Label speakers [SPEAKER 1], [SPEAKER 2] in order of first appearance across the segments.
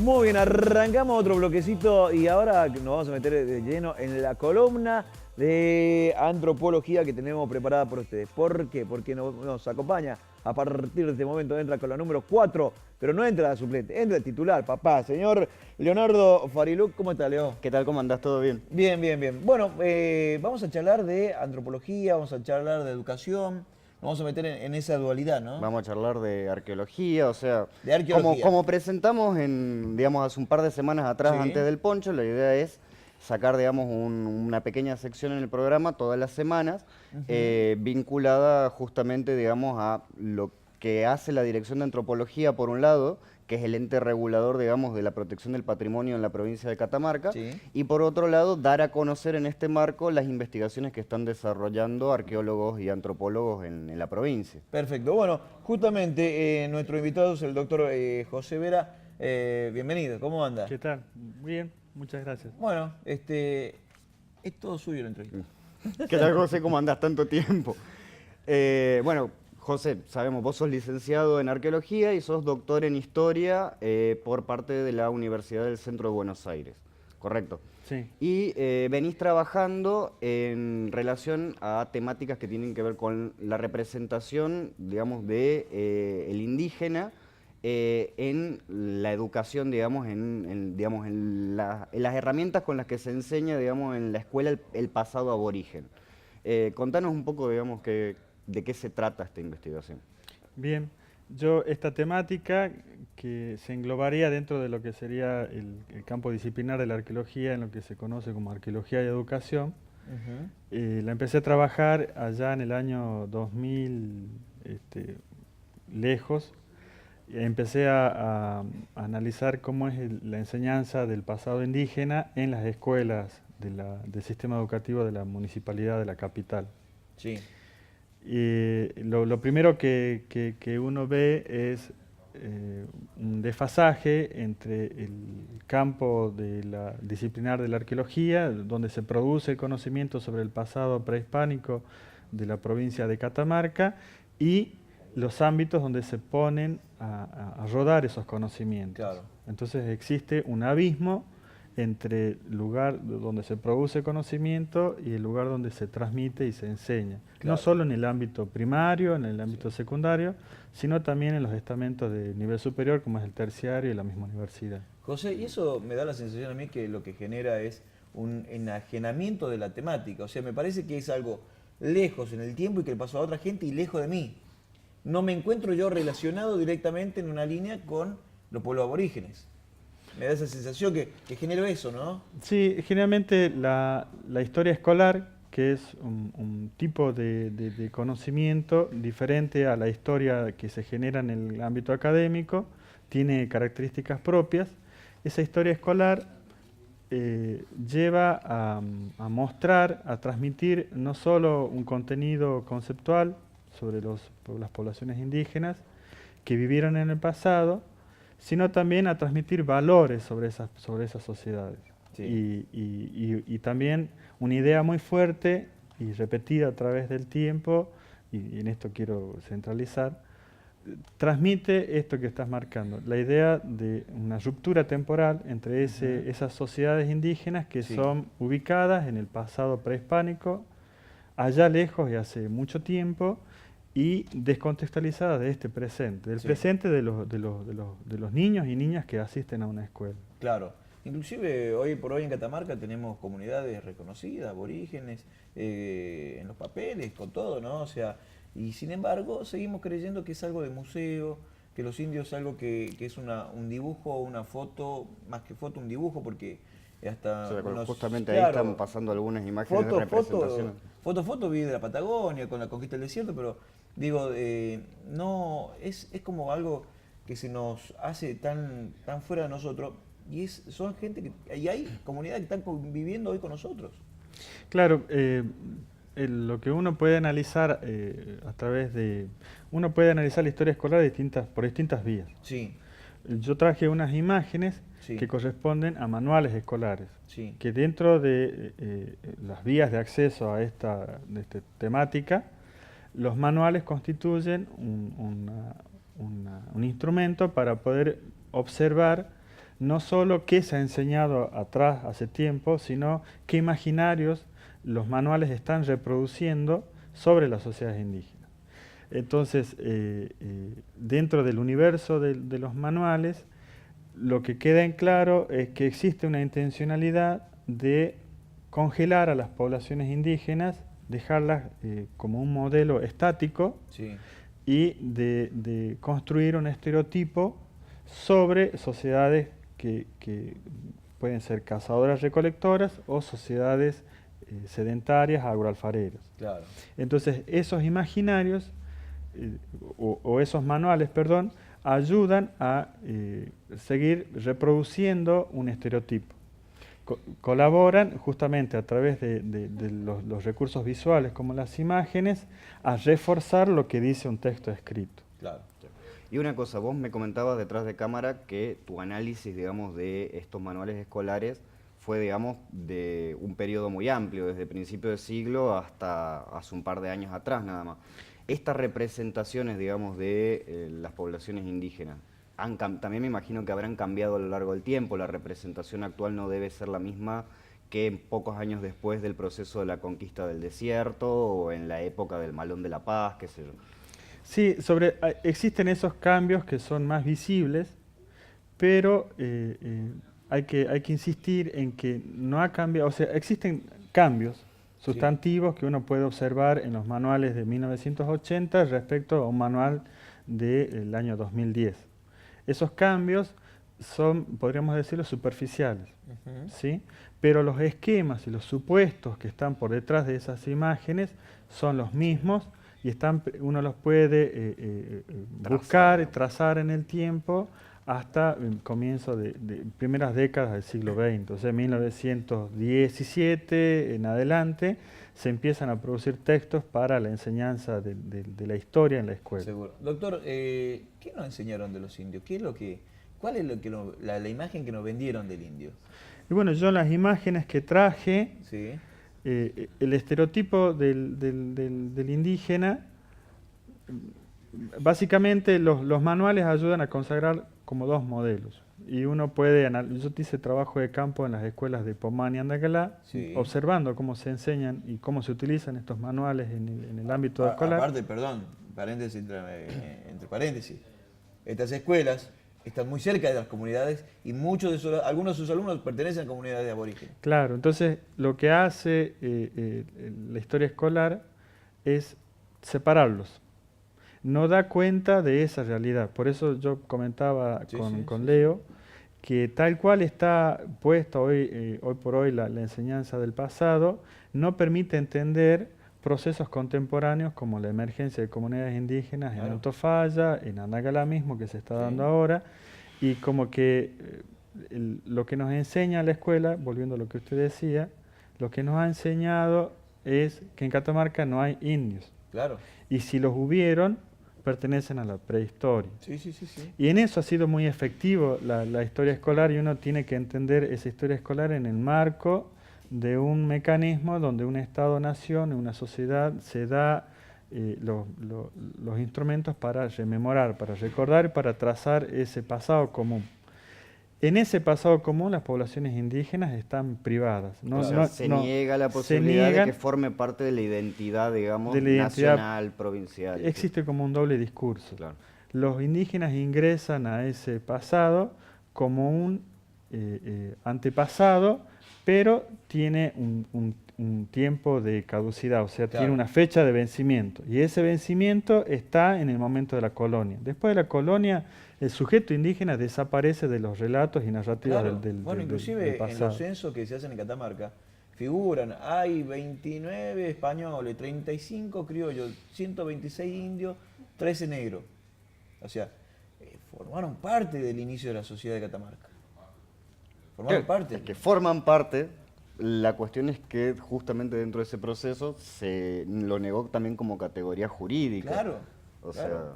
[SPEAKER 1] Muy bien, arrancamos otro bloquecito y ahora nos vamos a meter de lleno en la columna de antropología que tenemos preparada por ustedes. ¿Por qué? Porque nos acompaña a partir de este momento, entra con la número 4, pero no entra la suplente, entra el titular, papá, señor Leonardo Fariluc. ¿Cómo está, Leo?
[SPEAKER 2] ¿Qué tal? ¿Cómo andás? ¿Todo bien?
[SPEAKER 1] Bien, bien, bien. Bueno, vamos a charlar de antropología, vamos a charlar de educación, nos vamos a meter en esa dualidad, ¿no?
[SPEAKER 2] Vamos a charlar de arqueología, o sea,
[SPEAKER 1] De arqueología.
[SPEAKER 2] como presentamos digamos, hace un par de semanas atrás,
[SPEAKER 1] Sí.
[SPEAKER 2] antes del poncho, la idea es sacar, digamos, una pequeña sección en el programa todas las semanas, vinculada justamente, digamos, a lo que hace la Dirección de Antropología, por un lado, que es el ente regulador, digamos, de la protección del patrimonio en la provincia de Catamarca,
[SPEAKER 1] Sí.
[SPEAKER 2] y por otro lado, dar a conocer en este marco las investigaciones que están desarrollando arqueólogos y antropólogos en la provincia.
[SPEAKER 1] Perfecto. Bueno, justamente nuestro invitado es el doctor José Vera. Bienvenido, ¿cómo anda?
[SPEAKER 3] ¿Qué tal? Bien, muchas gracias.
[SPEAKER 1] Bueno, es todo suyo la entrevista.
[SPEAKER 2] ¿Qué tal, José? ¿Cómo andás tanto tiempo? Bueno, José, sabemos, vos sos licenciado en arqueología y sos doctor en historia por parte de la Universidad del Centro de Buenos Aires, ¿correcto?
[SPEAKER 3] Sí.
[SPEAKER 2] Y venís trabajando en relación a temáticas que tienen que ver con la representación, digamos, de el indígena en la educación, digamos, en las herramientas con las que se enseña, digamos, en la escuela el pasado aborigen. Contanos un poco, digamos, de qué se trata esta investigación.
[SPEAKER 3] Bien, esta temática que se englobaría dentro de lo que sería el campo disciplinar de la arqueología, en lo que se conoce como arqueología y educación, la empecé a trabajar allá en el año 2000, lejos. Empecé a analizar cómo es la enseñanza del pasado indígena en las escuelas del sistema educativo de la municipalidad de la capital.
[SPEAKER 1] Sí.
[SPEAKER 3] Lo primero que uno ve es un desfasaje entre el campo disciplinar de la arqueología, donde se produce el conocimiento sobre el pasado prehispánico de la provincia de Catamarca, y los ámbitos donde se ponen a rodar esos conocimientos.
[SPEAKER 1] Claro.
[SPEAKER 3] Entonces existe un abismo entre el lugar donde se produce conocimiento y el lugar donde se transmite y se enseña.
[SPEAKER 1] Claro.
[SPEAKER 3] No solo en el ámbito primario, en el ámbito secundario, sino también en los estamentos de nivel superior, como es el terciario y la misma universidad.
[SPEAKER 1] José, y eso me da la sensación a mí que lo que genera es un enajenamiento de la temática. O sea, me parece que es algo lejos en el tiempo y que le pasó a otra gente y lejos de mí. No me encuentro yo relacionado directamente en una línea con los pueblos aborígenes. Me da esa sensación que generó eso, ¿no?
[SPEAKER 3] Sí, generalmente la historia escolar, que es un tipo de conocimiento diferente a la historia que se genera en el ámbito académico, tiene características propias. Esa historia escolar lleva a mostrar, a transmitir no solo un contenido conceptual sobre las poblaciones indígenas que vivieron en el pasado, sino también a transmitir valores sobre esas sociedades.
[SPEAKER 1] Sí.
[SPEAKER 3] Y también una idea muy fuerte y repetida a través del tiempo, y en esto quiero centralizar, transmite esto que estás marcando, la idea de una ruptura temporal entre esas sociedades indígenas que
[SPEAKER 1] Sí.
[SPEAKER 3] son ubicadas en el pasado prehispánico, allá lejos y hace mucho tiempo, y descontextualizada de este presente, del
[SPEAKER 1] Sí.
[SPEAKER 3] presente de los niños y niñas que asisten a una escuela.
[SPEAKER 1] Claro. Inclusive hoy por hoy en Catamarca tenemos comunidades reconocidas, aborígenes, en los papeles, con todo, ¿no? O sea, y sin embargo seguimos creyendo que es algo de museo, que los indios es algo que es un dibujo, una foto, más que foto, un dibujo, porque hasta...
[SPEAKER 2] O sea, justamente
[SPEAKER 1] claro,
[SPEAKER 2] ahí están pasando algunas imágenes de representación.
[SPEAKER 1] Foto vi de la Patagonia con la conquista del desierto, pero digo, no, es como algo que se nos hace tan fuera de nosotros, y son gente y hay comunidades que están conviviendo hoy con nosotros.
[SPEAKER 3] Claro, lo que uno puede analizar uno puede analizar la historia escolar por distintas vías.
[SPEAKER 1] Sí,
[SPEAKER 3] Yo traje unas imágenes
[SPEAKER 1] sí,
[SPEAKER 3] que corresponden a manuales escolares,
[SPEAKER 1] sí,
[SPEAKER 3] que dentro de las vías de acceso a esta temática, los manuales constituyen un instrumento para poder observar no solo qué se ha enseñado atrás hace tiempo, sino qué imaginarios los manuales están reproduciendo sobre las sociedades indígenas. Entonces, dentro del universo de los manuales, lo que queda en claro es que existe una intencionalidad de congelar a las poblaciones indígenas, dejarlas como un modelo estático,
[SPEAKER 1] Sí.
[SPEAKER 3] y de construir un estereotipo sobre sociedades que pueden ser cazadoras-recolectoras o sociedades sedentarias, agroalfareras.
[SPEAKER 1] Claro.
[SPEAKER 3] Entonces, esos imaginarios o esos manuales, perdón, ayudan a seguir reproduciendo un estereotipo. Colaboran justamente a través de los recursos visuales como las imágenes a reforzar lo que dice un texto escrito.
[SPEAKER 1] Claro.
[SPEAKER 2] Y una cosa, vos me comentabas detrás de cámara que tu análisis, digamos, de estos manuales escolares fue, digamos, de un periodo muy amplio, desde principio de siglo hasta hace un par de años atrás nada más. Estas representaciones, digamos, de las poblaciones indígenas, también me imagino que habrán cambiado a lo largo del tiempo. La representación actual no debe ser la misma que pocos años después del proceso de la conquista del desierto o en la época del Malón de la Paz, qué sé yo.
[SPEAKER 3] Sí, existen esos cambios que son más visibles, pero hay que insistir en que no ha cambiado, o sea, existen cambios sustantivos que uno puede observar en los manuales de 1980 respecto a un manual del año 2010. Esos cambios son, podríamos decirlo, superficiales, ¿sí? Pero los esquemas y los supuestos que están por detrás de esas imágenes son los mismos y uno los puede buscar, trazar en el tiempo hasta el comienzo de primeras décadas del siglo XX. O sea, 1917 en adelante se empiezan a producir textos para la enseñanza de la historia en la escuela.
[SPEAKER 1] Seguro. Doctor, ¿qué nos enseñaron de los indios? ¿Cuál es la imagen que nos vendieron del indio?
[SPEAKER 3] Y bueno, yo las imágenes que traje,
[SPEAKER 1] Sí.
[SPEAKER 3] el estereotipo del indígena, básicamente los manuales ayudan a consagrar como dos modelos. Y uno puede, yo hice trabajo de campo en las escuelas de Pomán y Andacalá,
[SPEAKER 1] Sí.
[SPEAKER 3] observando cómo se enseñan y cómo se utilizan estos manuales en el ámbito escolar.
[SPEAKER 1] Aparte, perdón, paréntesis entre paréntesis, estas escuelas están muy cerca de las comunidades y algunos de sus alumnos pertenecen a comunidades aborígenes.
[SPEAKER 3] Claro, entonces lo que hace la historia escolar es separarlos. No da cuenta de esa realidad. Por eso yo comentaba con Leo que tal cual está puesta hoy por hoy la enseñanza del pasado, no permite entender procesos contemporáneos como la emergencia de comunidades indígenas en Antofalla, en Andacalá mismo, que se está dando ahora, y como que lo que nos enseña la escuela, volviendo a lo que usted decía, lo que nos ha enseñado es que en Catamarca no hay indios.
[SPEAKER 1] Claro.
[SPEAKER 3] Y si los hubieron, pertenecen a la prehistoria.
[SPEAKER 1] Sí.
[SPEAKER 3] Y en eso ha sido muy efectivo la historia escolar, y uno tiene que entender esa historia escolar en el marco de un mecanismo donde un Estado-nación, una sociedad, se da los instrumentos para rememorar, para recordar y para trazar ese pasado común. En ese pasado común las poblaciones indígenas están privadas.
[SPEAKER 2] Se niega la posibilidad de que forme parte de la identidad, digamos, nacional, provincial.
[SPEAKER 3] Existe como un doble discurso.
[SPEAKER 2] Claro.
[SPEAKER 3] Los indígenas ingresan a ese pasado como un antepasado, pero tiene un tiempo de caducidad, o sea, tiene una fecha de vencimiento. Y ese vencimiento está en el momento de la colonia. Después de la colonia, el sujeto indígena desaparece de los relatos y narrativas del
[SPEAKER 1] inclusive
[SPEAKER 3] pasado.
[SPEAKER 1] en los censos que se hacen en Catamarca, figuran, hay 29 españoles, 35 criollos, 126 indios, 13 negros. O sea, formaron parte del inicio de la sociedad de Catamarca. Formaron parte.
[SPEAKER 2] Es que forman parte. La cuestión es que justamente dentro de ese proceso se lo negó también como categoría jurídica.
[SPEAKER 1] Claro.
[SPEAKER 2] O sea,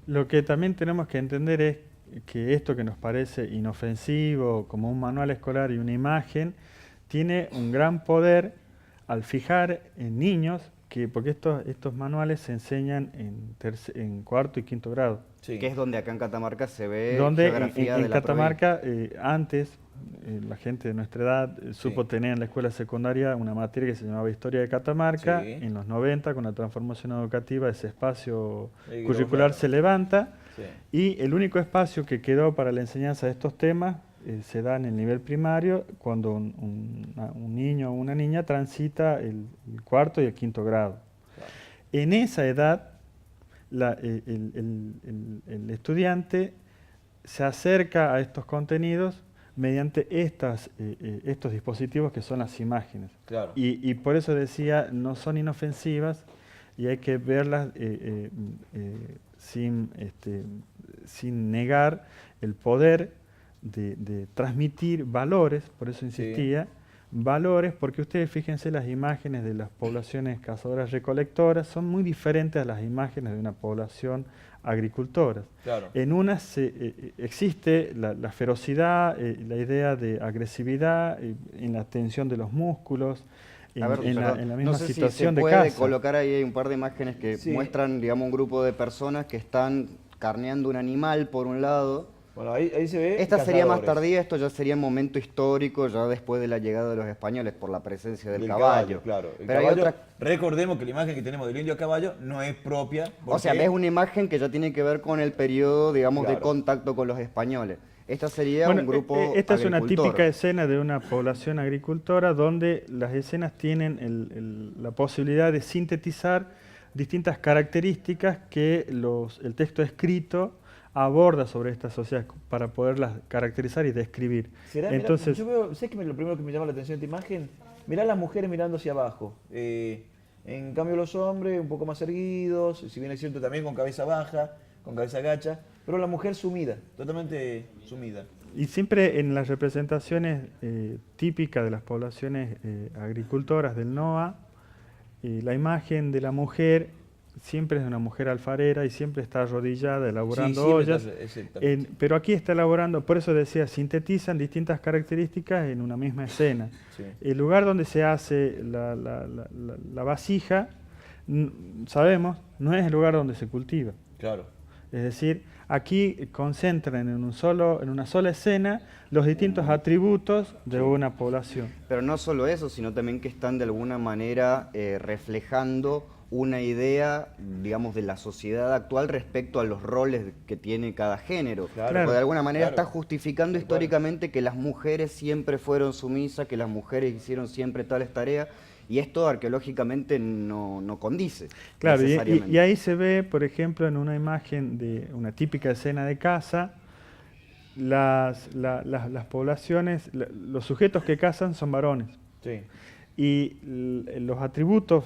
[SPEAKER 3] lo que también tenemos que entender es que esto que nos parece inofensivo, como un manual escolar y una imagen, tiene un gran poder al fijar en niños porque estos manuales se enseñan en cuarto y quinto grado.
[SPEAKER 1] Sí.
[SPEAKER 2] Que es donde acá en Catamarca se ve
[SPEAKER 3] Donde
[SPEAKER 2] geografía de
[SPEAKER 3] en
[SPEAKER 2] la
[SPEAKER 3] Catamarca, antes, la gente de nuestra edad supo
[SPEAKER 1] Sí.
[SPEAKER 3] tener en la escuela secundaria una materia que se llamaba Historia de Catamarca.
[SPEAKER 1] Sí.
[SPEAKER 3] En los 90, con la transformación educativa, ese espacio
[SPEAKER 1] Sí,
[SPEAKER 3] curricular
[SPEAKER 1] claro.
[SPEAKER 3] se levanta.
[SPEAKER 1] Sí.
[SPEAKER 3] Y el único espacio que quedó para la enseñanza de estos temas se da en el nivel primario, cuando un niño o una niña transita el cuarto y el quinto grado.
[SPEAKER 1] Claro.
[SPEAKER 3] En esa edad, el estudiante se acerca a estos contenidos mediante estos dispositivos que son las imágenes.
[SPEAKER 1] Claro.
[SPEAKER 3] Y por eso decía, no son inofensivas y hay que verlas sin negar el poder de transmitir valores, por eso insistía, valores, porque ustedes fíjense, las imágenes de las poblaciones cazadoras recolectoras son muy diferentes a las imágenes de una población agricultora.
[SPEAKER 1] Claro.
[SPEAKER 3] En unas existe la ferocidad, la idea de agresividad, en la tensión de los músculos, en la misma
[SPEAKER 2] no sé
[SPEAKER 3] situación
[SPEAKER 2] si
[SPEAKER 3] de
[SPEAKER 2] se puede
[SPEAKER 3] caza.
[SPEAKER 2] colocar ahí un par de imágenes que muestran, digamos, un grupo de personas que están carneando un animal por un lado.
[SPEAKER 1] Bueno, ahí se ve.
[SPEAKER 2] Esta sería más
[SPEAKER 1] cazadores.
[SPEAKER 2] tardía, esto ya sería un momento histórico, ya después de la llegada de los españoles por la presencia del
[SPEAKER 1] Del
[SPEAKER 2] caballo.
[SPEAKER 1] claro. El
[SPEAKER 2] Pero hay
[SPEAKER 1] caballo,
[SPEAKER 2] otra...
[SPEAKER 1] recordemos que la imagen que tenemos del indio a caballo no es propia.
[SPEAKER 2] O sea,
[SPEAKER 1] porque-
[SPEAKER 2] ves una imagen que ya tiene que ver con el periodo, digamos, de
[SPEAKER 1] Claro.
[SPEAKER 2] contacto con los españoles. Esta sería
[SPEAKER 3] Bueno,
[SPEAKER 2] un grupo
[SPEAKER 3] esta es una
[SPEAKER 2] agricultor.
[SPEAKER 3] típica escena de una población agricultora donde las escenas tienen la posibilidad de sintetizar distintas características que el texto escrito aborda sobre esta sociedad para poderlas caracterizar y describir.
[SPEAKER 1] ¿Será?
[SPEAKER 3] Entonces,
[SPEAKER 1] Mirá, yo veo, ¿sabes qué lo primero que me llama la atención de esta imagen? Mirá las mujeres mirando hacia abajo. En cambio los hombres un poco más erguidos, si bien es cierto también con cabeza baja, con cabeza gacha, pero la mujer sumida, totalmente sumida.
[SPEAKER 3] y siempre en las representaciones típicas de las poblaciones agricultoras del NOA, la imagen de la mujer siempre es de una mujer alfarera y siempre está arrodillada elaborando
[SPEAKER 1] siempre
[SPEAKER 3] ollas.
[SPEAKER 1] está- exactamente.
[SPEAKER 3] Pero aquí está elaborando, por eso decía, sintetizan distintas características en una misma escena.
[SPEAKER 1] Sí.
[SPEAKER 3] El lugar donde se hace la vasija, sabemos, no es el lugar donde se cultiva.
[SPEAKER 1] Claro.
[SPEAKER 3] Es decir, aquí concentran en una sola escena los distintos atributos de una población.
[SPEAKER 2] Pero no solo eso, sino también que están de alguna manera reflejando una idea, digamos, de la sociedad actual respecto a los roles que tiene cada género.
[SPEAKER 1] Claro.
[SPEAKER 2] Porque de alguna manera
[SPEAKER 1] Claro.
[SPEAKER 2] está justificando
[SPEAKER 1] Tal cual.
[SPEAKER 2] históricamente que las mujeres siempre fueron sumisas, que las mujeres hicieron siempre tales tareas, y esto arqueológicamente no condice.
[SPEAKER 3] Claro,
[SPEAKER 2] necesariamente.
[SPEAKER 3] y ahí se ve, por ejemplo, en una imagen de una típica escena de caza, las poblaciones, los sujetos que cazan son varones.
[SPEAKER 1] Sí.
[SPEAKER 3] Y los atributos,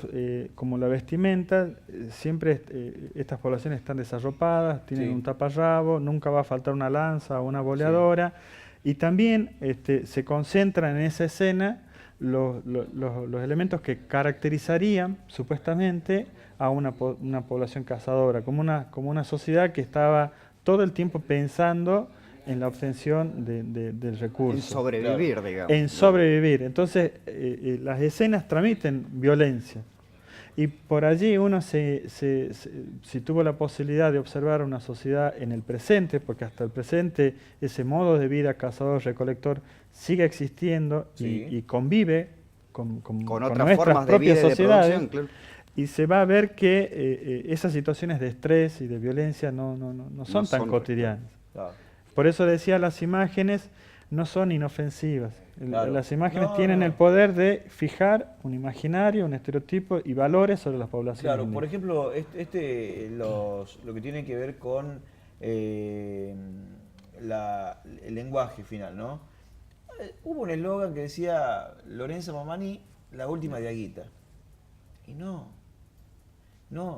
[SPEAKER 3] como la vestimenta, siempre estas poblaciones están desarropadas, tienen
[SPEAKER 1] Sí.
[SPEAKER 3] un taparrabo, nunca va a faltar una lanza o una boleadora. Y también se concentran en esa escena los elementos que caracterizarían supuestamente a una población cazadora, como una sociedad que estaba todo el tiempo pensando en la obtención del recurso.
[SPEAKER 2] En sobrevivir, digamos.
[SPEAKER 3] En sobrevivir. Entonces, las escenas transmiten violencia. Y por allí uno si tuvo la posibilidad de observar una sociedad en el presente, porque hasta el presente ese modo de vida cazador-recolector sigue existiendo
[SPEAKER 1] Sí.
[SPEAKER 3] y convive con
[SPEAKER 2] otras
[SPEAKER 3] nuestras
[SPEAKER 2] formas de
[SPEAKER 3] propias
[SPEAKER 2] vida y de
[SPEAKER 3] sociedades.
[SPEAKER 2] producción, claro.
[SPEAKER 3] Y se va a ver que esas situaciones de estrés y de violencia no son tan
[SPEAKER 2] son
[SPEAKER 3] cotidianas.
[SPEAKER 1] Claro.
[SPEAKER 3] Por eso decía, las imágenes no son inofensivas.
[SPEAKER 1] Claro.
[SPEAKER 3] Las imágenes
[SPEAKER 1] No,
[SPEAKER 3] tienen
[SPEAKER 1] no.
[SPEAKER 3] el poder de fijar un imaginario, un estereotipo y valores sobre las poblaciones.
[SPEAKER 1] Claro, por
[SPEAKER 3] indígenas.
[SPEAKER 1] ejemplo, lo que tiene que ver con el lenguaje final, ¿no? Hubo un eslogan que decía Lorenza Mamani, la última diaguita. Y no,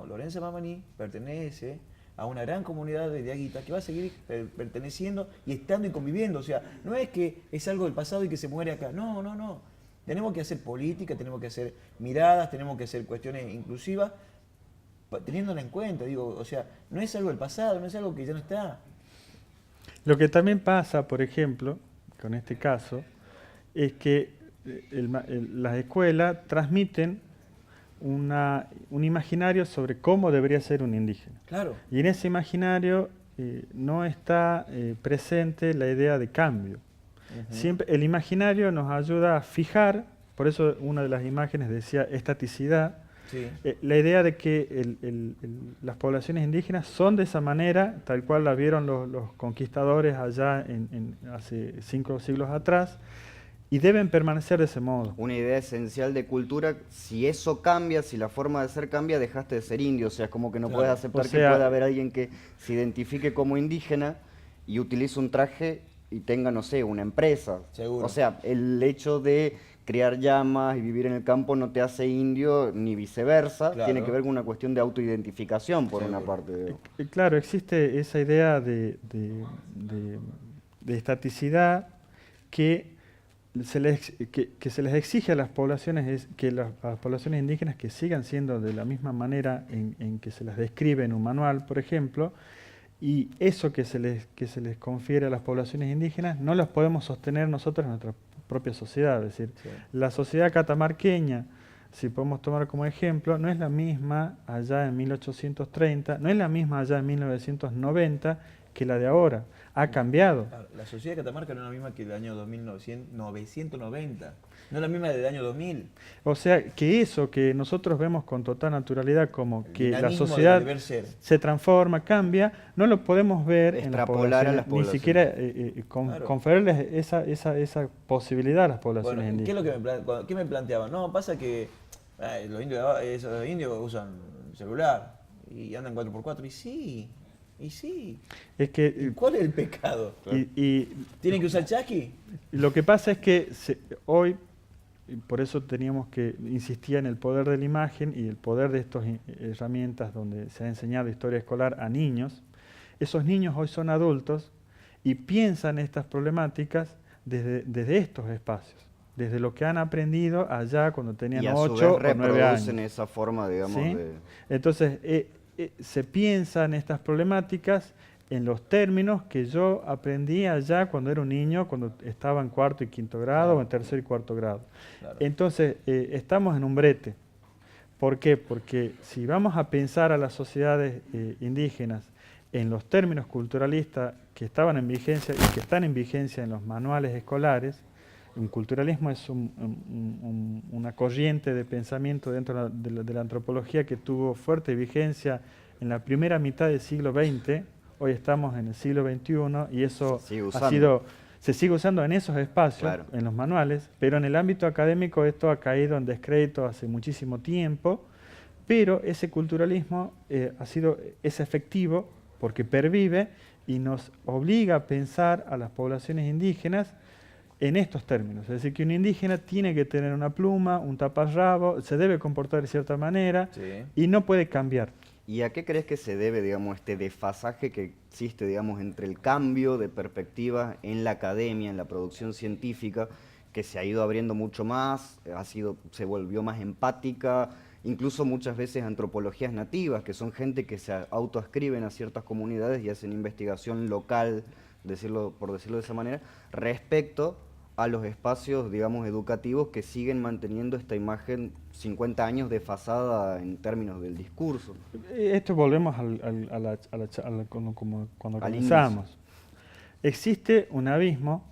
[SPEAKER 1] Lorenza Mamani pertenece a una gran comunidad de diaguitas que va a seguir perteneciendo y estando y conviviendo. O sea, no es que es algo del pasado y que se muere acá. No. Tenemos que hacer política, tenemos que hacer miradas, tenemos que hacer cuestiones inclusivas, teniéndola en cuenta. Digo, o sea, no es algo del pasado, no es algo que ya no está.
[SPEAKER 3] Lo que también pasa, por ejemplo, con este caso, es que las escuelas transmiten un imaginario sobre cómo debería ser un indígena.
[SPEAKER 1] Claro.
[SPEAKER 3] Y en ese imaginario no está presente la idea de cambio. Siempre, el imaginario nos ayuda a fijar, por eso una de las imágenes decía estaticidad,
[SPEAKER 1] Sí.
[SPEAKER 3] la idea de que las poblaciones indígenas son de esa manera, tal cual la vieron los conquistadores allá hace 5 siglos atrás, y deben permanecer de ese modo.
[SPEAKER 2] Una idea esencial de cultura, si eso cambia, si la forma de ser cambia, dejaste de ser indio. O sea, es como que no
[SPEAKER 1] Claro.
[SPEAKER 2] puedes aceptar
[SPEAKER 3] O sea,
[SPEAKER 2] que pueda haber alguien que se identifique como indígena y utilice un traje y tenga, no sé, una empresa.
[SPEAKER 1] Seguro.
[SPEAKER 2] O sea, el hecho de criar llamas y vivir en el campo no te hace indio ni viceversa.
[SPEAKER 1] Claro.
[SPEAKER 2] Tiene que ver con una cuestión de autoidentificación, por una
[SPEAKER 1] Seguro.
[SPEAKER 2] parte. Digo.
[SPEAKER 3] Claro, existe esa idea de estaticidad que que se les exige a las poblaciones, que las poblaciones indígenas que sigan siendo de la misma manera en que se las describe en un manual, por ejemplo, y eso que se les confiere a las poblaciones indígenas no las podemos sostener nosotros en nuestra propia sociedad. Es decir,
[SPEAKER 1] Sí.
[SPEAKER 3] la sociedad catamarqueña, si podemos tomar como ejemplo, no es la misma allá en 1830, no es la misma allá en 1990 que la de ahora. Ha cambiado.
[SPEAKER 1] La sociedad de Catamarca no es la misma que del año 2990, no es la misma del año 2000.
[SPEAKER 3] O sea, que eso que nosotros vemos con total naturalidad como
[SPEAKER 1] El
[SPEAKER 3] que la
[SPEAKER 1] dinamismo del
[SPEAKER 3] sociedad
[SPEAKER 1] deber ser.
[SPEAKER 3] se transforma, cambia, no no podemos ver en las
[SPEAKER 2] Extrapolar a las
[SPEAKER 3] poblaciones, ni siquiera
[SPEAKER 1] Claro.
[SPEAKER 3] conferirles esa posibilidad a las poblaciones
[SPEAKER 1] Bueno, ¿qué es
[SPEAKER 3] indígenas.
[SPEAKER 1] lo que qué me planteaban? No, pasa que los indios usan celular y andan 4x4. Y sí.
[SPEAKER 3] Es que
[SPEAKER 1] ¿Cuál es el pecado?
[SPEAKER 3] y
[SPEAKER 1] ¿Tienen que usar chaki?
[SPEAKER 3] lo que pasa es que hoy, y por eso teníamos que insistir en el poder de la imagen y el poder de estas herramientas donde se ha enseñado historia escolar a niños. Esos niños hoy son adultos y piensan estas problemáticas desde estos espacios, desde lo que han aprendido allá cuando tenían
[SPEAKER 2] Y a su
[SPEAKER 3] 8
[SPEAKER 2] vez
[SPEAKER 3] o 9 años.
[SPEAKER 2] reproducen esa forma, digamos,
[SPEAKER 3] ¿Sí?
[SPEAKER 2] de...
[SPEAKER 3] Entonces, se piensan estas problemáticas en los términos que yo aprendí allá cuando era un niño, cuando estaba en 4º y 5º grado o en 3º y 4º grado.
[SPEAKER 1] Claro.
[SPEAKER 3] Entonces, estamos en un brete. ¿Por qué? Porque si vamos a pensar a las sociedades indígenas en los términos culturalistas que estaban en vigencia y que están en vigencia en los manuales escolares, un culturalismo es una corriente de pensamiento dentro de la antropología que tuvo fuerte vigencia en la primera mitad del siglo XX. Hoy estamos en el siglo XXI y eso se sigue usando en esos espacios,
[SPEAKER 2] Claro.
[SPEAKER 3] en los manuales, pero en el ámbito académico esto ha caído en descrédito hace muchísimo tiempo, pero ese culturalismo es efectivo porque pervive y nos obliga a pensar a las poblaciones indígenas en estos términos. Es decir, que un indígena tiene que tener una pluma, un taparrabo, se debe comportar de cierta manera
[SPEAKER 1] Sí.
[SPEAKER 3] y no puede cambiar.
[SPEAKER 2] ¿Y a qué crees que se debe, digamos, este desfasaje que existe, digamos, entre el cambio de perspectiva en la academia, en la producción científica, que se ha ido abriendo mucho más, se volvió más empática, incluso muchas veces antropologías nativas, que son gente que se autoascriben a ciertas comunidades y hacen investigación local, por decirlo de esa manera, respecto a los espacios, digamos, educativos que siguen manteniendo esta imagen 50 años desfasada en términos del discurso?
[SPEAKER 3] Esto volvemos cuando
[SPEAKER 2] Al
[SPEAKER 3] comenzamos. Existe un abismo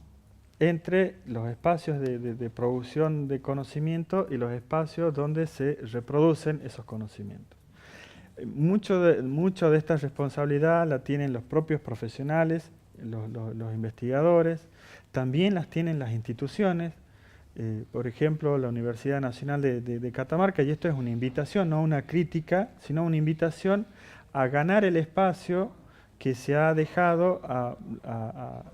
[SPEAKER 3] entre los espacios de producción de conocimiento y los espacios donde se reproducen esos conocimientos. Mucho de esta responsabilidad la tienen los propios profesionales, los investigadores, también las tienen las instituciones, por ejemplo, la Universidad Nacional de Catamarca, y esto es una invitación, no una crítica, sino una invitación a ganar el espacio que se ha dejado a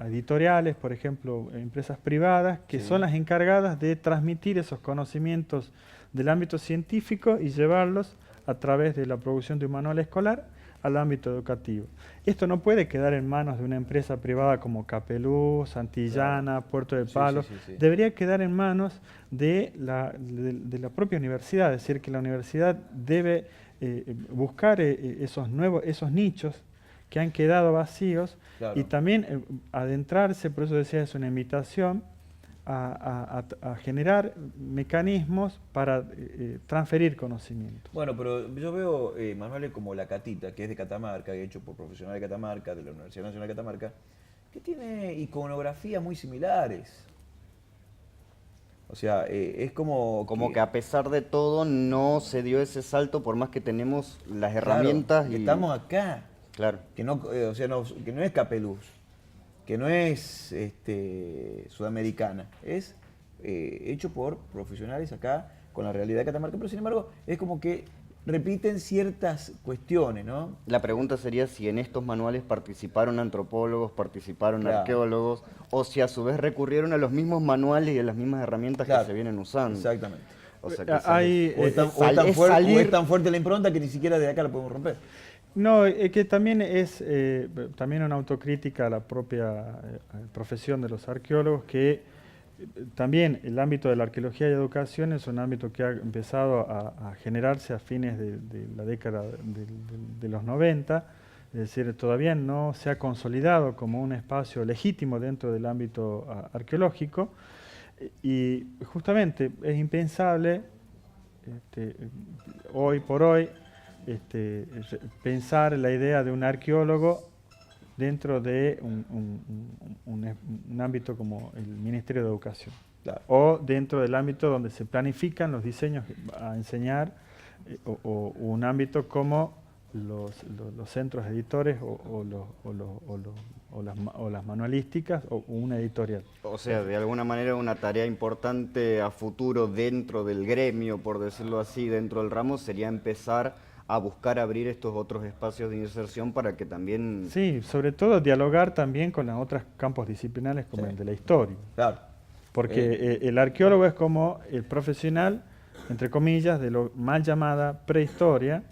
[SPEAKER 3] editoriales, por ejemplo, empresas privadas, que
[SPEAKER 1] Sí.
[SPEAKER 3] son las encargadas de transmitir esos conocimientos del ámbito científico y llevarlos a través de la producción de un manual escolar al ámbito educativo. Esto no puede quedar en manos de una empresa privada como Capelú, Santillana,
[SPEAKER 1] Claro.
[SPEAKER 3] Puerto de
[SPEAKER 1] Sí,
[SPEAKER 3] Palos.
[SPEAKER 1] sí, sí, sí.
[SPEAKER 3] Debería quedar en manos de la propia universidad, es decir, que la universidad debe buscar esos nichos que han quedado vacíos
[SPEAKER 1] Claro.
[SPEAKER 3] y también adentrarse, por eso decía, es una invitación a generar mecanismos para transferir conocimiento.
[SPEAKER 1] Bueno, pero yo veo manuales como La Catita, que es de Catamarca, hecho por profesionales de Catamarca, de la Universidad Nacional de Catamarca, que tiene iconografías muy similares. O sea, es como...
[SPEAKER 2] Como que a pesar de todo no se dio ese salto por más que tenemos las
[SPEAKER 1] claro,
[SPEAKER 2] herramientas
[SPEAKER 1] que
[SPEAKER 2] y...
[SPEAKER 1] estamos acá.
[SPEAKER 2] Claro.
[SPEAKER 1] Que no, o sea, que no es Capeluz, que no es sudamericana, es hecho por profesionales acá con la realidad de Catamarca, pero sin embargo es como que repiten ciertas cuestiones, ¿no?
[SPEAKER 2] La pregunta sería si en estos manuales participaron antropólogos, participaron
[SPEAKER 1] Claro.
[SPEAKER 2] arqueólogos, o si a su vez recurrieron a los mismos manuales y a las mismas herramientas
[SPEAKER 1] Claro,
[SPEAKER 2] que se vienen usando.
[SPEAKER 1] exactamente.
[SPEAKER 2] O sea, que
[SPEAKER 3] Hay,
[SPEAKER 1] O es tan
[SPEAKER 2] es
[SPEAKER 1] fuerte,
[SPEAKER 2] salir-
[SPEAKER 1] o es tan fuerte la impronta que ni siquiera de acá la podemos romper.
[SPEAKER 3] No, que también es también una autocrítica a la propia profesión de los arqueólogos, que también el ámbito de la arqueología y educación es un ámbito que ha empezado a generarse a fines de la década de los 90, es decir, todavía no se ha consolidado como un espacio legítimo dentro del ámbito arqueológico, y justamente es impensable hoy por hoy pensar la idea de un arqueólogo dentro de un ámbito como el Ministerio de Educación,
[SPEAKER 1] Claro.
[SPEAKER 3] o dentro del ámbito donde se planifican los diseños a enseñar, o un ámbito como los centros editores o las manualísticas o una editorial.
[SPEAKER 2] O sea, de alguna manera una tarea importante a futuro dentro del gremio, por decirlo así, dentro del ramo, sería empezar a buscar abrir estos otros espacios de inserción para que también...
[SPEAKER 3] Sí, sobre todo dialogar también con los otros campos disciplinares como
[SPEAKER 1] Sí.
[SPEAKER 3] el de la historia.
[SPEAKER 1] Claro.
[SPEAKER 3] Porque el arqueólogo es como el profesional, entre comillas, de lo mal llamada prehistoria.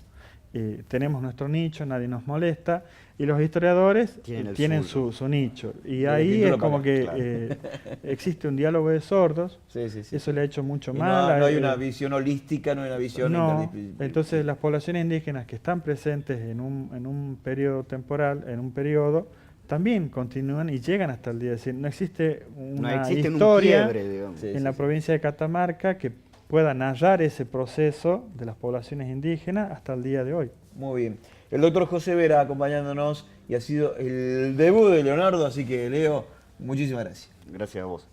[SPEAKER 3] Tenemos nuestro nicho, nadie nos molesta, y los historiadores tienen su nicho. Y ahí
[SPEAKER 1] pintura
[SPEAKER 3] es como
[SPEAKER 1] para-
[SPEAKER 3] que
[SPEAKER 1] claro.
[SPEAKER 3] existe un diálogo de sordos.
[SPEAKER 1] Sí, sí, sí.
[SPEAKER 3] Eso le ha hecho mucho
[SPEAKER 1] Y
[SPEAKER 3] mal.
[SPEAKER 1] no hay una visión holística, no hay una visión
[SPEAKER 3] No,
[SPEAKER 1] interdisciplinaria.
[SPEAKER 3] entonces las poblaciones indígenas que están presentes en un periodo temporal, en un periodo, también continúan y llegan hasta el día. Es decir, no existe
[SPEAKER 2] No
[SPEAKER 3] una
[SPEAKER 2] existe un
[SPEAKER 3] historia
[SPEAKER 2] quiebre, digamos.
[SPEAKER 1] Sí,
[SPEAKER 3] en la provincia de Catamarca que pueda narrar ese proceso de las poblaciones indígenas hasta el día de hoy.
[SPEAKER 1] Muy bien. El doctor José Vera acompañándonos y ha sido el debut de Leonardo, así que Leo, muchísimas gracias.
[SPEAKER 2] Gracias a vos.